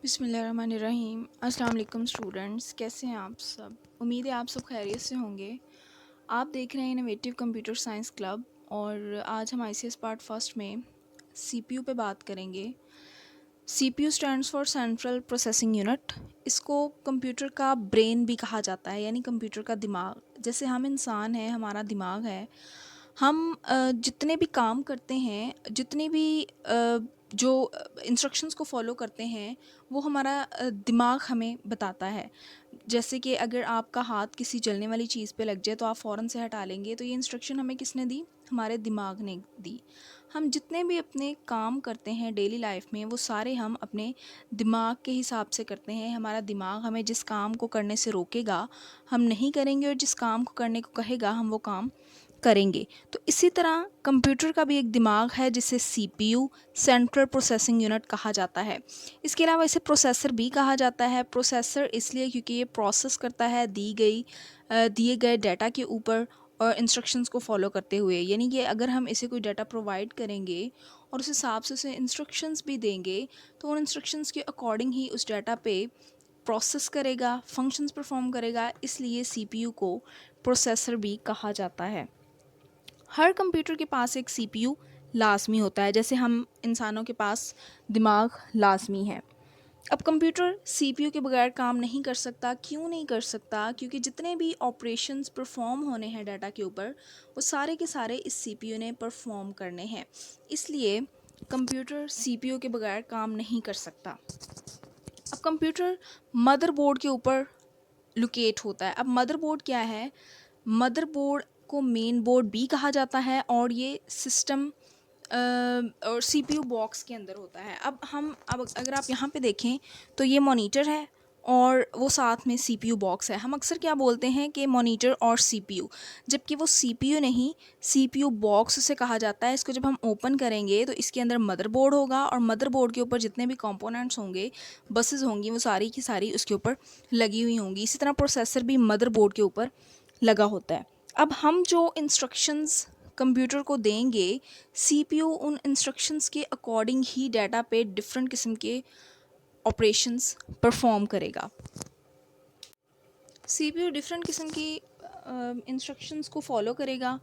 बिस्मिल्लाहिर्रहमानिर्रहीम। अस्सलाम वालेकुम स्टूडेंट्स, कैसे हैं आप सब? उम्मीद है आप सब खैरियत से होंगे। आप देख रहे हैं इनोवेटिव कंप्यूटर साइंस क्लब और आज हम आईसीएस पार्ट फर्स्ट में सीपीयू पे बात करेंगे। CPU stands for central processing unit. इसको कंप्यूटर का ब्रेन भी कहा जाता है, यानी कंप्यूटर का दिमाग। जैसे हम इंसान हैं, हमारा दिमाग है। हम जितने भी काम करते हैं, जितने भी जो इंस्ट्रक्शंस को फॉलो करते हैं, वो हमारा दिमाग हमें बताता है। जैसे कि अगर आपका हाथ किसी जलने वाली चीज़ पे लग जाए तो आप फ़ौरन से हटा लेंगे, तो ये इंस्ट्रक्शन हमें किसने दी? हमारे दिमाग ने दी। हम जितने भी अपने काम करते हैं डेली लाइफ में, वो सारे हम अपने दिमाग के हिसाब से करते हैं। हमारा दिमाग हमें जिस काम को करने से रोकेगा, हम नहीं करेंगे, और जिस काम को करने को कहेगा, हम वो काम करेंगे। तो इसी तरह कंप्यूटर का भी एक दिमाग है जिसे सीपीयू सेंट्रल प्रोसेसिंग यूनिट कहा जाता है। इसके अलावा इसे प्रोसेसर भी कहा जाता है। प्रोसेसर इसलिए क्योंकि ये प्रोसेस करता है दिए गए डाटा के ऊपर और इंस्ट्रक्शंस को फॉलो करते हुए। यानी कि अगर हम इसे कोई डाटा प्रोवाइड करेंगे और उस हिसाब से उसे इंस्ट्रक्शंस भी देंगे, तो उन इंस्ट्रक्शंस के अकॉर्डिंग ही उस डाटा पे प्रोसेस करेगा, फंक्शंस परफॉर्म करेगा। इसलिए सीपीयू को प्रोसेसर भी कहा जाता है। हर कंप्यूटर के पास एक सीपीयू लाजमी होता है, जैसे हम इंसानों के पास दिमाग लाजमी है। अब कंप्यूटर सीपीयू के बगैर काम नहीं कर सकता। क्यों नहीं कर सकता? क्योंकि जितने भी ऑपरेशंस परफॉर्म होने हैं डाटा के ऊपर, वो सारे के सारे इस सीपीयू ने परफॉर्म करने हैं। इसलिए कंप्यूटर सीपीयू के बगैर काम नहीं कर सकता। अब कंप्यूटर मदरबोर्ड के ऊपर लोकेट होता है। अब मदरबोर्ड क्या है? मदरबोर्ड को मेन बोर्ड भी कहा जाता है और ये सिस्टम और सीपीयू बॉक्स के अंदर होता है। अब अगर आप यहाँ पे देखें तो ये मॉनिटर है और वो साथ में सीपीयू बॉक्स है। हम अक्सर क्या बोलते हैं कि मॉनिटर और सीपीयू, जबकि वो सीपीयू नहीं, सीपीयू बॉक्स उसे कहा जाता है। इसको जब हम ओपन करेंगे तो इसके अंदर मदरबोर्ड होगा और मदरबोर्ड के ऊपर जितने भी कंपोनेंट्स होंगे, बसेस होंगी, वो सारी की सारी उसके ऊपर लगी हुई होंगी। इसी तरह प्रोसेसर भी मदरबोर्ड के ऊपर लगा होता है। अब हम जो इंस्ट्रक्शंस कंप्यूटर को देंगे, सीपीयू उन इंस्ट्रक्शंस के अकॉर्डिंग ही डाटा पे डिफरेंट किस्म के ऑपरेशंस परफॉर्म करेगा। सीपीयू डिफरेंट किस्म की इंस्ट्रक्शंस को फॉलो करेगा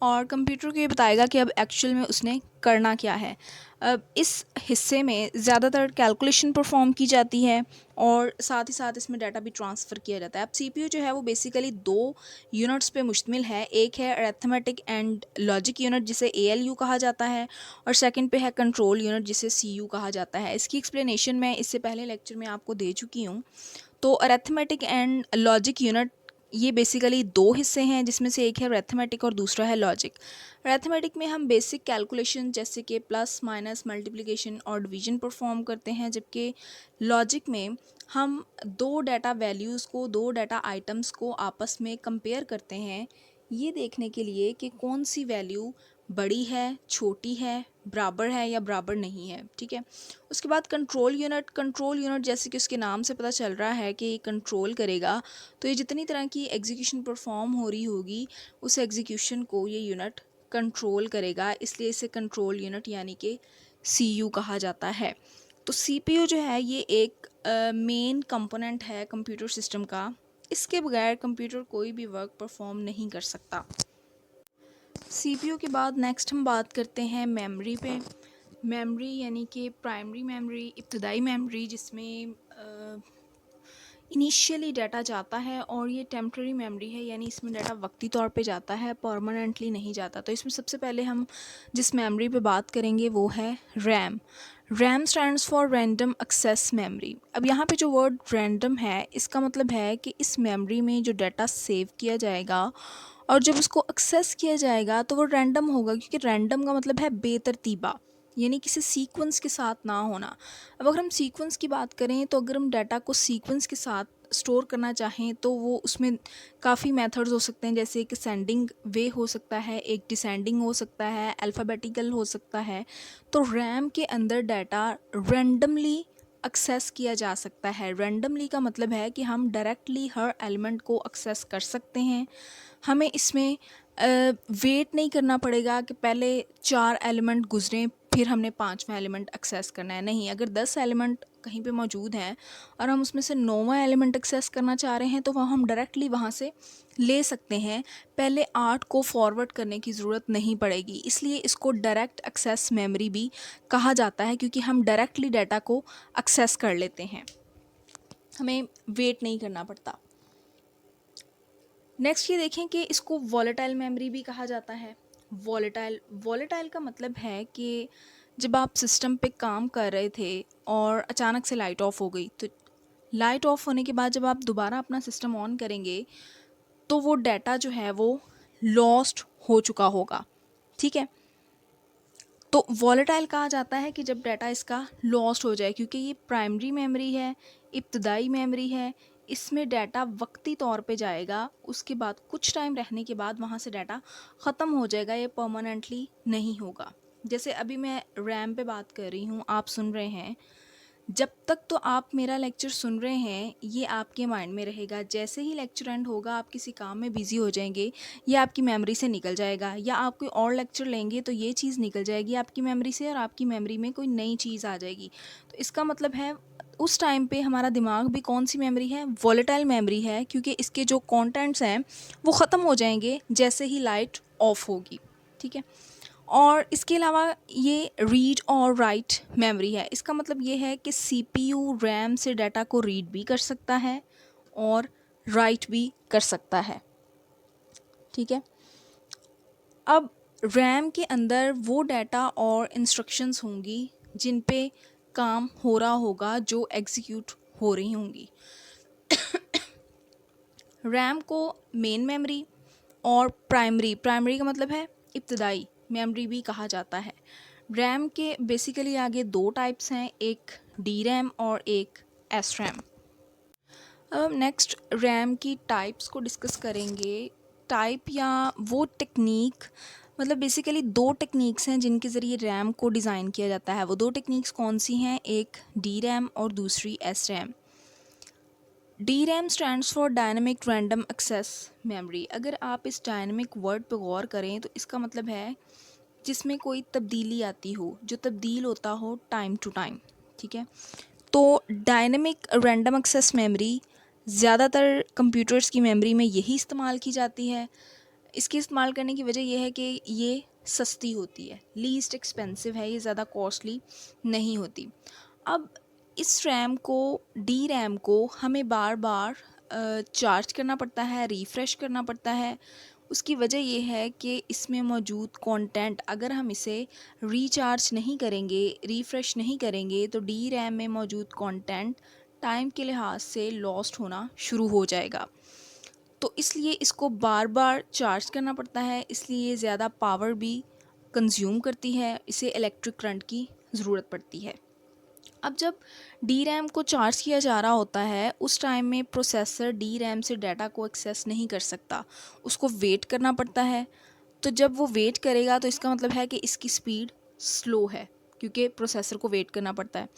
और कंप्यूटर को ये बताएगा कि अब एक्चुअल में उसने करना क्या है। अब इस हिस्से में ज़्यादातर कैलकुलेशन परफॉर्म की जाती है और साथ ही साथ इसमें डाटा भी ट्रांसफ़र किया जाता है। अब सीपीयू जो है वो बेसिकली दो यूनिट्स पे मुश्तमिल है। एक है अरिथमेटिक एंड लॉजिक यूनिट जिसे एएलयू कहा जाता है, और सेकंड पे है कंट्रोल यूनिट जिसे सीयू कहा जाता है। इसकी एक्सप्लेनेशन मैं इससे पहले लेक्चर में आपको दे चुकी हूँ। तो अरिथमेटिक एंड लॉजिक यूनिट ये बेसिकली दो हिस्से हैं, जिसमें से एक है अरिथमेटिक और दूसरा है लॉजिक। अरिथमेटिक में हम बेसिक कैलकुलेशन जैसे कि प्लस माइनस मल्टीप्लिकेशन और डिवीजन परफॉर्म करते हैं, जबकि लॉजिक में हम दो डाटा वैल्यूज़ को, दो डाटा आइटम्स को आपस में कंपेयर करते हैं, ये देखने के लिए कि कौन सी वैल्यू बड़ी है, छोटी है, बराबर है या बराबर नहीं है। ठीक है। उसके बाद कंट्रोल यूनिट जैसे कि उसके नाम से पता चल रहा है कि ये कंट्रोल करेगा, तो ये जितनी तरह की एग्जीक्यूशन परफॉर्म हो रही होगी, उस एग्जीक्यूशन को ये यूनिट कंट्रोल करेगा। इसलिए इसे कंट्रोल यूनिट यानी कि सीयू कहा जाता है। तो सीपीयू जो है ये एक मेन कंपोनेंट है कंप्यूटर सिस्टम का। इसके बगैर कंप्यूटर कोई भी वर्क परफॉर्म नहीं कर सकता। सीपीयू के बाद नेक्स्ट हम बात करते हैं मेमोरी पे। मेमोरी यानी कि प्राइमरी मेमोरी, इब्तदाई मेमोरी, जिसमें इनिशियली डाटा जाता है, और ये टेम्प्रेरी मेमोरी है, यानी इसमें डाटा वक्ती तौर पे जाता है, परमानेंटली नहीं जाता। तो इसमें सबसे पहले हम जिस मेमोरी पे बात करेंगे वो है RAM. RAM stands for random access memory. अब यहाँ पे जो वर्ड रैंडम है, इसका मतलब है कि इस मेमोरी में जो डाटा सेव किया जाएगा और जब उसको एक्सेस किया जाएगा तो वो रैंडम होगा, क्योंकि रैंडम का मतलब है बेतरतीबा, यानी किसी सीक्वेंस के साथ ना होना। अब अगर हम सीक्वेंस की बात करें तो अगर हम डाटा को सीक्वेंस के साथ स्टोर करना चाहें तो वो उसमें काफ़ी मेथड्स हो सकते हैं, जैसे एक असेंडिंग वे हो सकता है, एक डिसेंडिंग हो सकता है, अल्फ़ाबेटिकल हो सकता है। तो रैम के अंदर डाटा रैंडमली एक्सेस किया जा सकता है। रैंडमली का मतलब है कि हम डायरेक्टली हर एलिमेंट को एक्सेस कर सकते हैं। हमें इसमें वेट नहीं करना पड़ेगा कि पहले 4 एलिमेंट गुजरें फिर हमने पाँचवा एलिमेंट एक्सेस करना है। नहीं, अगर 10 एलिमेंट कहीं पे मौजूद हैं और हम उसमें से 9वां एलिमेंट एक्सेस करना चाह रहे हैं तो वह हम डायरेक्टली वहाँ से ले सकते हैं। पहले 8 को फॉरवर्ड करने की ज़रूरत नहीं पड़ेगी, इसलिए इसको डायरेक्ट एक्सेस मेमोरी भी कहा जाता है, क्योंकि हम डायरेक्टली डाटा को एक्सेस कर लेते हैं, हमें वेट नहीं करना पड़ता। नेक्स्ट ये देखें कि इसको वॉलेटाइल मेमोरी भी कहा जाता है। वॉलेटाइल का मतलब है कि जब आप सिस्टम पे काम कर रहे थे और अचानक से लाइट ऑफ हो गई, तो लाइट ऑफ होने के बाद जब आप दोबारा अपना सिस्टम ऑन करेंगे तो वो डाटा जो है वो लॉस्ट हो चुका होगा, ठीक है। तो वॉलेटाइल कहा जाता है कि जब डाटा इसका लॉस्ट हो जाए, क्योंकि ये प्राइमरी मेमोरी है, इब्तदाई मेमोरी है, इसमें डाटा वक्ती तौर पे जाएगा, उसके बाद कुछ टाइम रहने के बाद वहाँ से डाटा ख़त्म हो जाएगा, ये परमानेंटली नहीं होगा। जैसे अभी मैं रैम पे बात कर रही हूँ, आप सुन रहे हैं, जब तक तो आप मेरा लेक्चर सुन रहे हैं ये आपके माइंड में रहेगा। जैसे ही लेक्चर एंड होगा, आप किसी काम में बिज़ी हो जाएंगे, ये आपकी मेमोरी से निकल जाएगा, या आप कोई और लेक्चर लेंगे तो ये चीज़ निकल जाएगी आपकी मेमोरी से और आपकी मेमोरी में कोई नई चीज़ आ जाएगी। तो इसका मतलब है उस टाइम पे हमारा दिमाग भी कौन सी मेमोरी है, वॉलेटाइल मेमोरी है, क्योंकि इसके जो कंटेंट्स हैं वो ख़त्म हो जाएंगे जैसे ही लाइट ऑफ होगी, ठीक है। और इसके अलावा ये रीड और राइट मेमोरी है। इसका मतलब ये है कि सीपीयू रैम से डाटा को रीड भी कर सकता है और राइट भी कर सकता है, ठीक है। अब रैम के अंदर वो डाटा और इंस्ट्रक्शंस होंगी जिन पे काम हो रहा होगा, जो एग्जीक्यूट हो रही होंगी। रैम को मेन मेमोरी और प्राइमरी का मतलब है इब्तदाई मेमोरी भी कहा जाता है। रैम के बेसिकली आगे दो टाइप्स हैं, एक डी रैम और एक एस रैम। अब नेक्स्ट रैम की टाइप्स को डिस्कस करेंगे। टाइप या वो टेक्निक, मतलब बेसिकली दो टेक्निक्स हैं जिनके ज़रिए रैम को डिज़ाइन किया जाता है। वो दो टेक्निक्स कौन सी हैं, एक डी रैम और दूसरी S RAM. D RAM stands for dynamic random access memory. अगर आप इस डायनेमिक वर्ड पर गौर करें तो इसका मतलब है जिसमें कोई तब्दीली आती हो, जो तब्दील होता हो टाइम टू टाइम, ठीक है। तो डायनेमिक रैंडम एक्सेस मेमोरी ज़्यादातर कंप्यूटर्स की मेमोरी में यही इस्तेमाल की जाती है। इसके इस्तेमाल करने की वजह यह है कि ये सस्ती होती है, लीस्ट एक्सपेंसिव है, ये ज़्यादा कॉस्टली नहीं होती। अब इस रैम को, डी रैम को हमें बार बार चार्ज करना पड़ता है, रिफ़्रेश करना पड़ता है। उसकी वजह ये है कि इसमें मौजूद कंटेंट अगर हम इसे रिचार्ज नहीं करेंगे, रिफ़्रेश नहीं करेंगे, तो डी रैम में मौजूद कंटेंट टाइम के लिहाज से लॉस्ट होना शुरू हो जाएगा। तो इसलिए इसको बार बार चार्ज करना पड़ता है, इसलिए ये ज़्यादा पावर भी कंज्यूम करती है, इसे इलेक्ट्रिक करंट की ज़रूरत पड़ती है। अब जब डी रैम को चार्ज किया जा रहा होता है, उस टाइम में प्रोसेसर डी रैम से डाटा को एक्सेस नहीं कर सकता, उसको वेट करना पड़ता है। तो जब वो वेट करेगा तो इसका मतलब है कि इसकी स्पीड स्लो है, क्योंकि प्रोसेसर को वेट करना पड़ता है।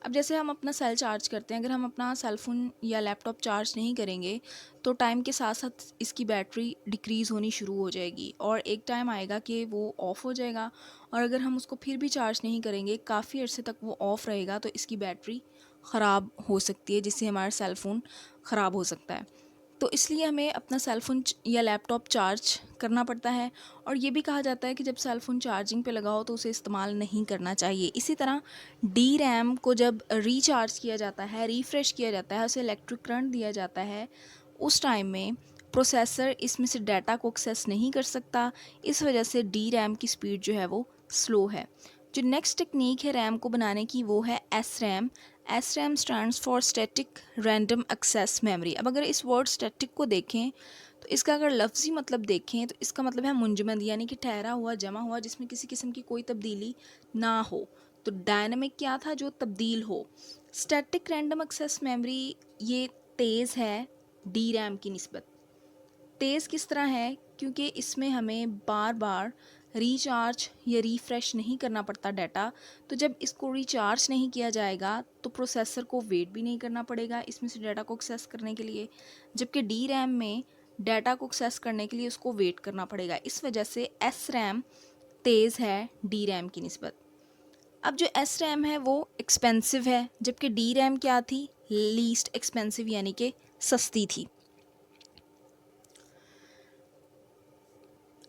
अब जैसे हम अपना सेल चार्ज करते हैं, अगर हम अपना सेल फ़ोन या लैपटॉप चार्ज नहीं करेंगे तो टाइम के साथ साथ इसकी बैटरी डिक्रीज़ होनी शुरू हो जाएगी और एक टाइम आएगा कि वो ऑफ़ हो जाएगा। और अगर हम उसको फिर भी चार्ज नहीं करेंगे, काफ़ी अर्से तक वो ऑफ़ रहेगा, तो इसकी बैटरी ख़राब हो सकती है, जिससे हमारा सेल फ़ोन ख़राब हो सकता है। तो इसलिए हमें अपना सेल फ़ोन या लैपटॉप चार्ज करना पड़ता है। और ये भी कहा जाता है कि जब सेल फ़ोन चार्जिंग पे लगा हो तो उसे इस्तेमाल नहीं करना चाहिए। इसी तरह डी रैम को जब रिचार्ज किया जाता है, रिफ़्रेश किया जाता है, उसे इलेक्ट्रिक करंट दिया जाता है, उस टाइम में प्रोसेसर इसमें से डाटा को एक्सेस नहीं कर सकता। इस वजह से डी रैम की स्पीड जो है वो स्लो है। जो नेक्स्ट टेक्निक है रैम को बनाने की, वो है S RAM. S RAM stands for static random access memory. अब अगर इस वर्ड स्टैटिक को देखें तो इसका अगर लफ्ज़ी मतलब देखें तो इसका मतलब है मुंजमद, यानी कि ठहरा हुआ, जमा हुआ, जिसमें किसी किस्म की कोई तब्दीली ना हो। तो डायनामिक क्या था, जो तब्दील हो। स्टैटिक रैंडम एक्सेस मेमोरी ये तेज़ है डी रैम की निस्बत। तेज़ किस तरह है, क्योंकि इसमें हमें बार बार रिचार्ज या रिफ़्रेश नहीं करना पड़ता डाटा। तो जब इसको रिचार्ज नहीं किया जाएगा तो प्रोसेसर को वेट भी नहीं करना पड़ेगा इसमें से डाटा को एक्सेस करने के लिए, जबकि डी रैम में डाटा को एक्सेस करने के लिए उसको वेट करना पड़ेगा। इस वजह से एस रैम तेज़ है डी रैम की निस्बत। अब जो एस रैम है वो एक्सपेंसिव है, जबकि डी रैम क्या थी, लीस्ट एक्सपेंसिव यानी कि सस्ती थी।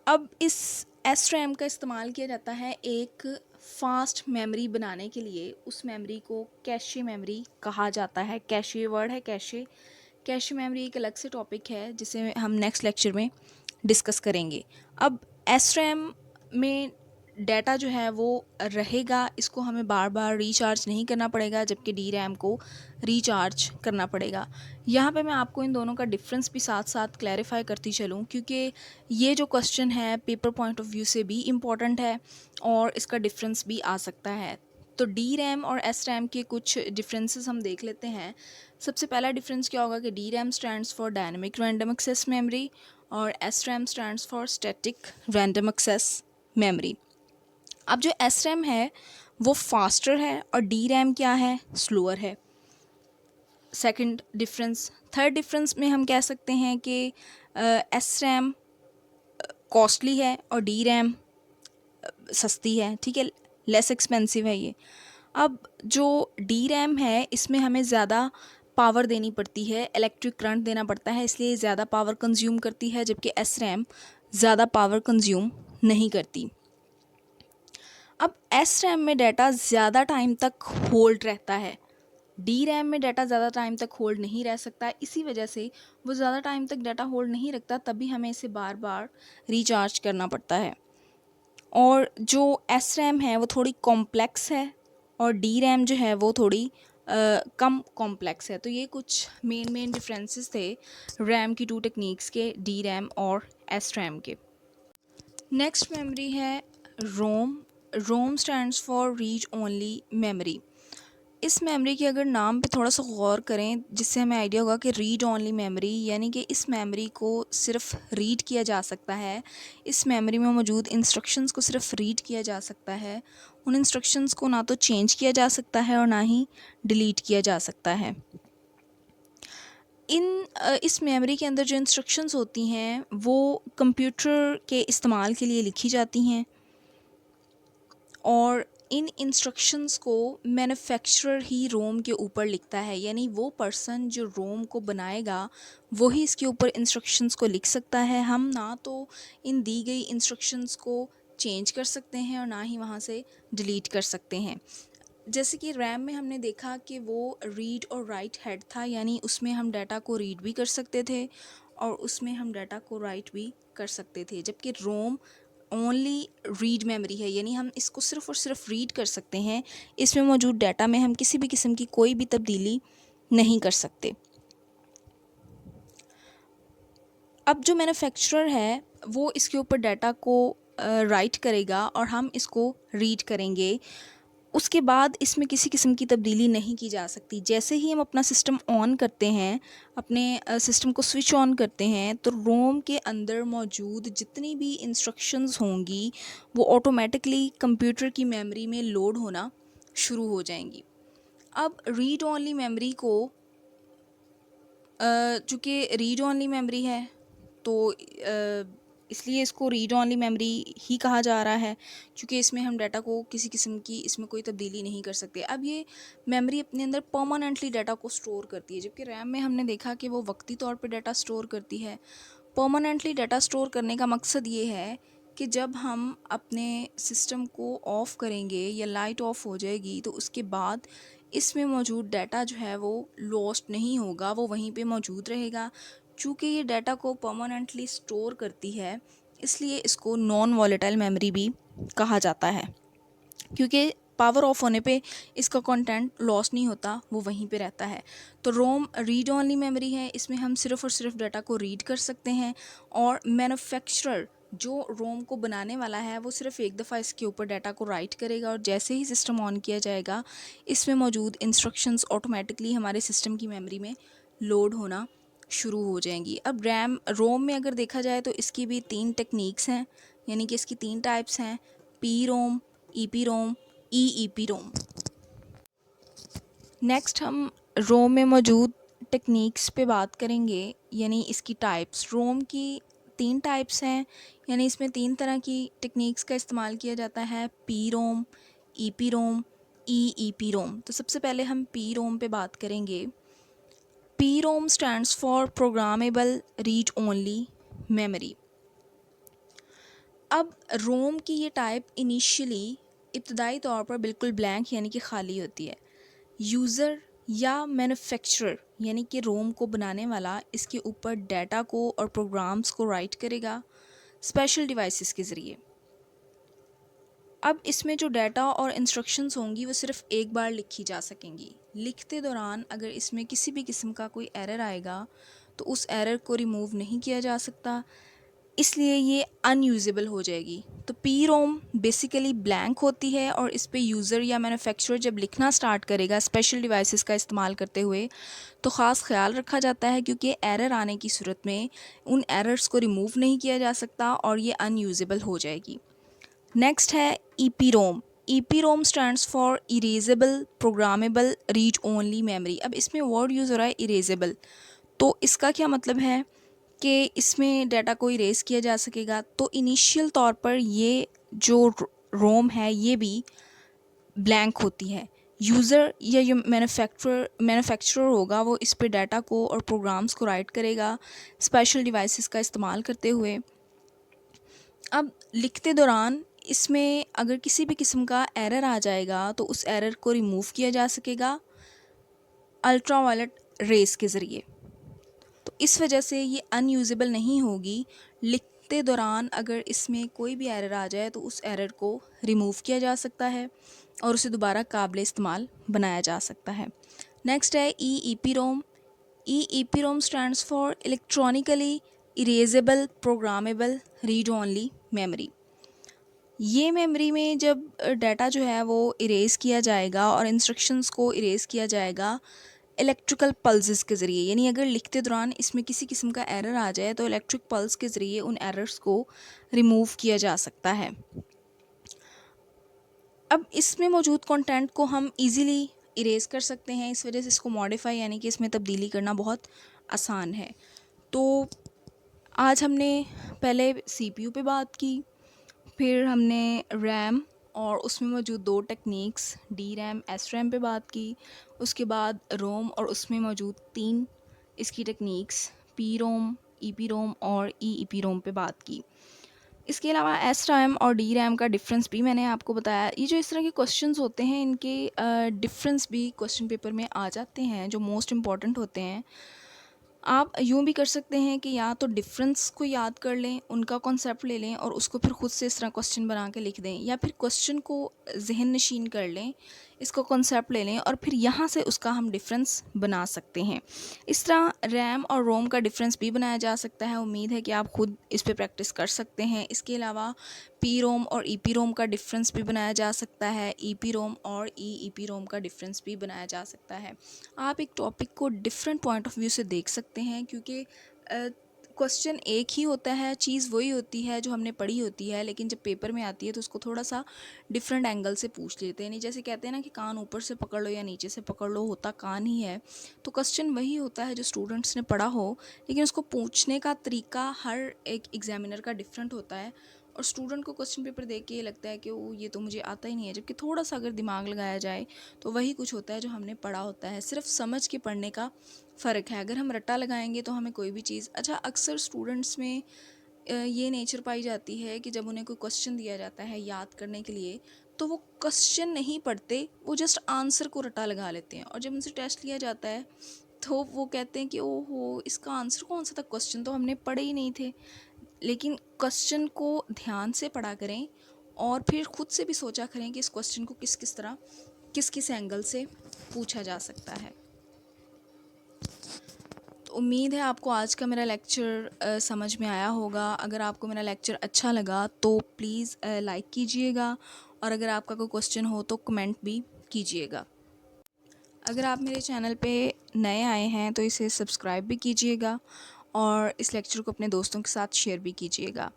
अब इस एस रैम का इस्तेमाल किया जाता है एक फास्ट मेमोरी बनाने के लिए। उस मेमोरी को कैशे मेमोरी कहा जाता है। कैशे वर्ड है कैशे। कैशे मेमोरी एक अलग से टॉपिक है जिसे हम नेक्स्ट लेक्चर में डिस्कस करेंगे। अब एस रैम में डाटा जो है वो रहेगा, इसको हमें बार बार रिचार्ज नहीं करना पड़ेगा, जबकि डी रैम को रिचार्ज करना पड़ेगा। यहाँ पे मैं आपको इन दोनों का डिफरेंस भी साथ साथ क्लैरिफाई करती चलूँ, क्योंकि ये जो क्वेश्चन है पेपर पॉइंट ऑफ व्यू से भी इम्पॉर्टेंट है और इसका डिफरेंस भी आ सकता है। तो डी रैम और एस रैम के कुछ डिफरेंसेस हम देख लेते हैं। सबसे पहला डिफरेंस क्या होगा कि D RAM stands for dynamic random access memory और S RAM stands for static random access memory. अब जो एस रैम है वो फास्टर है और डी रैम क्या है, स्लोअर है। Second difference. थर्ड डिफरेंस में हम कह सकते हैं कि एस रैम कॉस्टली है और डी रैम सस्ती है, ठीक है, लेस एक्सपेंसिव है ये। अब जो डी रैम है इसमें हमें ज़्यादा पावर देनी पड़ती है, इलेक्ट्रिक करंट देना पड़ता है, इसलिए ज़्यादा पावर कंज्यूम करती है, जबकि एस रैम ज़्यादा पावर कंज्यूम नहीं करती। अब एस रैम में डाटा ज़्यादा टाइम तक होल्ड रहता है, डी रैम में डाटा ज़्यादा टाइम तक होल्ड नहीं रह सकता। इसी वजह से वो ज़्यादा टाइम तक डाटा होल्ड नहीं रखता, तभी हमें इसे बार बार रिचार्ज करना पड़ता है। और जो एस रैम है वो थोड़ी कॉम्प्लेक्स है और डी रैम जो है वो थोड़ी कम कॉम्प्लेक्स है। तो ये कुछ मेन डिफरेंसेस थे रैम की टू टेक्निक्स के, डी रैम और एस रैम के। नेक्स्ट मेमोरी है ROM. ROM stands for read only memory. इस मेमोरी के अगर नाम पे थोड़ा सा गौर करें, जिससे हमें आइडिया होगा कि रीड ओनली मेमोरी यानी कि इस मेमोरी को सिर्फ रीड किया जा सकता है। इस मेमोरी में मौजूद इंस्ट्रक्शंस को सिर्फ रीड किया जा सकता है। उन इंस्ट्रक्शंस को ना तो चेंज किया जा सकता है और ना ही डिलीट किया जा सकता है। इस मेमोरी के अंदर जो इंस्ट्रक्शंस होती हैं वो कंप्यूटर के इस्तेमाल के लिए लिखी जाती हैं और इन इंस्ट्रक्शंस को मैन्युफैक्चरर ही रोम के ऊपर लिखता है, यानी वो पर्सन जो रोम को बनाएगा वो ही इसके ऊपर इंस्ट्रक्शंस को लिख सकता है। हम ना तो इन दी गई इंस्ट्रक्शंस को चेंज कर सकते हैं और ना ही वहाँ से डिलीट कर सकते हैं। जैसे कि रैम में हमने देखा कि वो रीड और राइट हेड था, यानी उसमें हम डाटा को रीड भी कर सकते थे और उसमें हम डाटा को राइट भी कर सकते थे, जबकि रोम ओनली रीड मेमोरी है, यानी हम इसको सिर्फ और सिर्फ रीड कर सकते हैं। इसमें मौजूद डाटा में हम किसी भी किस्म की कोई भी तब्दीली नहीं कर सकते। अब जो मैन्युफैक्चरर है वो इसके ऊपर डाटा को राइट करेगा और हम इसको रीड करेंगे। उसके बाद इसमें किसी किस्म की तब्दीली नहीं की जा सकती। जैसे ही हम अपना सिस्टम ऑन करते हैं, अपने सिस्टम को स्विच ऑन करते हैं, तो रोम के अंदर मौजूद जितनी भी इंस्ट्रक्शंस होंगी वो ऑटोमेटिकली कंप्यूटर की मेमोरी में लोड होना शुरू हो जाएंगी। अब रीड ओनली मेमोरी को चूँकि रीड ओनली मेमोरी है तो इसलिए इसको रीड ओनली मेमोरी ही कहा जा रहा है, क्योंकि इसमें हम डाटा को किसी किस्म की इसमें कोई तब्दीली नहीं कर सकते। अब ये मेमोरी अपने अंदर परमानेंटली डाटा को स्टोर करती है, जबकि रैम में हमने देखा कि वो वक्ती तौर पे डाटा स्टोर करती है। परमानेंटली डाटा स्टोर करने का मकसद ये है कि जब हम अपने सिस्टम को ऑफ़ करेंगे या लाइट ऑफ हो जाएगी तो उसके बाद इसमें मौजूद डाटा जो है वो लॉस्ट नहीं होगा, वो वहीं पे मौजूद रहेगा। चूँकि ये डाटा को परमानेंटली स्टोर करती है, इसलिए इसको नॉन वॉलेटाइल मेमोरी भी कहा जाता है, क्योंकि पावर ऑफ होने पे इसका कंटेंट लॉस नहीं होता, वो वहीं पे रहता है। तो रोम रीड ओनली मेमोरी है, इसमें हम सिर्फ़ और सिर्फ डाटा को रीड कर सकते हैं और मैन्युफैक्चरर जो रोम को बनाने वाला है वो सिर्फ एक दफ़ा इसके ऊपर डाटा को राइट करेगा और जैसे ही सिस्टम ऑन किया जाएगा इसमें मौजूद इंस्ट्रक्शंस ऑटोमेटिकली हमारे सिस्टम की मेमोरी में लोड होना शुरू हो जाएंगी। अब रोम में अगर देखा जाए तो इसकी भी 3 टेक्निक्स हैं, यानी कि इसकी 3 टाइप्स हैं, P ROM, E P ROM, E P ROM. Next हम रोम में मौजूद टेक्निक्स पे बात करेंगे, यानी इसकी टाइप्स। रोम की 3 टाइप्स हैं, यानी इसमें 3 तरह की टेक्निक्स का इस्तेमाल किया जाता है, P ROM, E ROM, E रोम। तो सबसे पहले हम पी रोम पे बात करेंगे। P ROM stands for programmable read only memory. अब रोम की ये टाइप इनिशियली इब्तदाई तौर पर बिल्कुल ब्लैंक यानी कि खाली होती है। यूज़र या मैन्युफैक्चरर यानी कि रोम को बनाने वाला इसके ऊपर डाटा को और प्रोग्राम्स को राइट करेगा स्पेशल डिवाइसेस के ज़रिए। अब इसमें जो डाटा और इंस्ट्रक्शंस होंगी वो सिर्फ एक बार लिखी जा सकेंगी। लिखते दौरान अगर इसमें किसी भी किस्म का कोई एरर आएगा तो उस एरर को रिमूव नहीं किया जा सकता, इसलिए ये अनयूजेबल हो जाएगी। तो पी रोम बेसिकली ब्लैंक होती है और इस पे यूज़र या मैन्युफैक्चरर जब लिखना स्टार्ट करेगा स्पेशल डिवाइसेस का इस्तेमाल करते हुए तो ख़ास ख्याल रखा जाता है, क्योंकि एरर आने की सूरत में उन एरर्स को रिमूव नहीं किया जा सकता और ये अनयूजेबल हो जाएगी। नेक्स्ट है E ROM. E ROM stands for erasable programmable read only memory. अब इसमें वर्ड यूज़ हो रहा है इरेजेबल, तो इसका क्या मतलब है कि इसमें डाटा को इरेज किया जा सकेगा। तो इनिशियल तौर पर ये जो रोम है ये भी ब्लैंक होती है। यूज़र या जो मैन्युफैक्चरर होगा वो इस पे डाटा को और प्रोग्राम्स को राइट करेगा स्पेशल डिवाइसेस का इस्तेमाल करते हुए। अब लिखते दौरान इसमें अगर किसी भी किस्म का एरर आ जाएगा तो उस एरर को रिमूव किया जा सकेगा अल्ट्रावायलेट रेस के ज़रिए। तो इस वजह से ये अनयूजेबल नहीं होगी। लिखते दौरान अगर इसमें कोई भी एरर आ जाए तो उस एरर को रिमूव किया जा सकता है और उसे दोबारा काबिल इस्तेमाल बनाया जा सकता है। नेक्स्ट है E ROM. E ROM stands for electronically erasable programmable read only memory. ये मेमोरी में जब डाटा जो है वो इरेज़ किया जाएगा और इंस्ट्रक्शंस को इरेज़ किया जाएगा इलेक्ट्रिकल पल्सेस के ज़रिए, यानी अगर लिखते दौरान इसमें किसी किस्म का एरर आ जाए तो इलेक्ट्रिक पल्स के ज़रिए उन एरर्स को रिमूव किया जा सकता है। अब इसमें मौजूद कंटेंट को हम इजीली इरेज कर सकते हैं, इस वजह से इसको मॉडिफाई यानी कि इसमें तब्दीली करना बहुत आसान है। तो आज हमने पहले सीपीयू पे बात की, फिर हमने रैम और उसमें मौजूद दो techniques D RAM S RAM पे बात की। उसके बाद रोम और उसमें मौजूद तीन इसकी techniques P ROM, E P ROM और ई पी रोम पे बात की। इसके अलावा एस रैम और डी रैम का डिफरेंस भी मैंने आपको बताया। ये जो इस तरह के क्वेश्चंस होते हैं इनके डिफरेंस भी क्वेश्चन पेपर में आ जाते हैं जो मोस्ट इम्पॉर्टेंट होते हैं। आप यूँ भी कर सकते हैं कि या तो डिफरेंस को याद कर लें, उनका कॉन्सेप्ट ले लें और उसको फिर ख़ुद से इस तरह क्वेश्चन बना के लिख दें, या फिर क्वेश्चन को जहन नशीन कर लें, इसको कॉन्सेप्ट ले लें और फिर यहाँ से उसका हम डिफरेंस बना सकते हैं। इस तरह रैम और रोम का डिफरेंस भी बनाया जा सकता है। उम्मीद है कि आप ख़ुद इस पर प्रैक्टिस कर सकते हैं। इसके अलावा पी रोम और ई पी रोम का डिफरेंस भी बनाया जा सकता है। ई पी रोम और ई पी रोम का डिफरेंस भी बनाया जा सकता है। आप एक टॉपिक को डिफरेंट पॉइंट ऑफ व्यू से देख सकते हैं, क्योंकि क्वेश्चन एक ही होता है, चीज़ वही होती है जो हमने पढ़ी होती है, लेकिन जब पेपर में आती है तो उसको थोड़ा सा डिफरेंट एंगल से पूछ लेते हैं। नहीं, जैसे कहते हैं ना कि कान ऊपर से पकड़ लो या नीचे से पकड़ लो, होता कान ही है। तो क्वेश्चन वही होता है जो स्टूडेंट्स ने पढ़ा हो, लेकिन उसको पूछने का तरीका हर एक एग्जामिनर का डिफरेंट होता है और स्टूडेंट को क्वेश्चन पेपर देख के ये लगता है कि वो ये तो मुझे आता ही नहीं है, जबकि थोड़ा सा अगर दिमाग लगाया जाए तो वही कुछ होता है जो हमने पढ़ा होता है। सिर्फ समझ के पढ़ने का फ़र्क है। अगर हम रट्टा लगाएंगे तो हमें कोई भी चीज़ अक्सर स्टूडेंट्स में ये नेचर पाई जाती है कि जब उन्हें कोई क्वेश्चन दिया जाता है याद करने के लिए तो वो क्वेश्चन नहीं पढ़ते, वो जस्ट आंसर को रट्टा लगा लेते हैं और जब उनसे टेस्ट लिया जाता है तो वो कहते हैं कि ओहो, इसका आंसर कौन सा था, क्वेश्चन तो हमने पढ़े ही नहीं थे। लेकिन क्वेश्चन को ध्यान से पढ़ा करें और फिर खुद से भी सोचा करें कि इस क्वेश्चन को किस किस तरह किस किस एंगल से पूछा जा सकता है। तो उम्मीद है आपको आज का मेरा लेक्चर समझ में आया होगा। अगर आपको मेरा लेक्चर अच्छा लगा तो प्लीज़ लाइक कीजिएगा और अगर आपका कोई क्वेश्चन हो तो कमेंट भी कीजिएगा। अगर आप मेरे चैनल पे नए आए हैं तो इसे सब्सक्राइब भी कीजिएगा और इस लेक्चर को अपने दोस्तों के साथ शेयर भी कीजिएगा।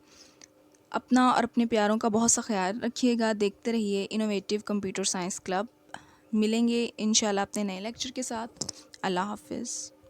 अपना और अपने प्यारों का बहुत सा ख्याल रखिएगा। देखते रहिए इनोवेटिव कंप्यूटर साइंस क्लब। मिलेंगे इंशाल्लाह अपने नए लेक्चर के साथ। अल्लाह हाफ़िज़।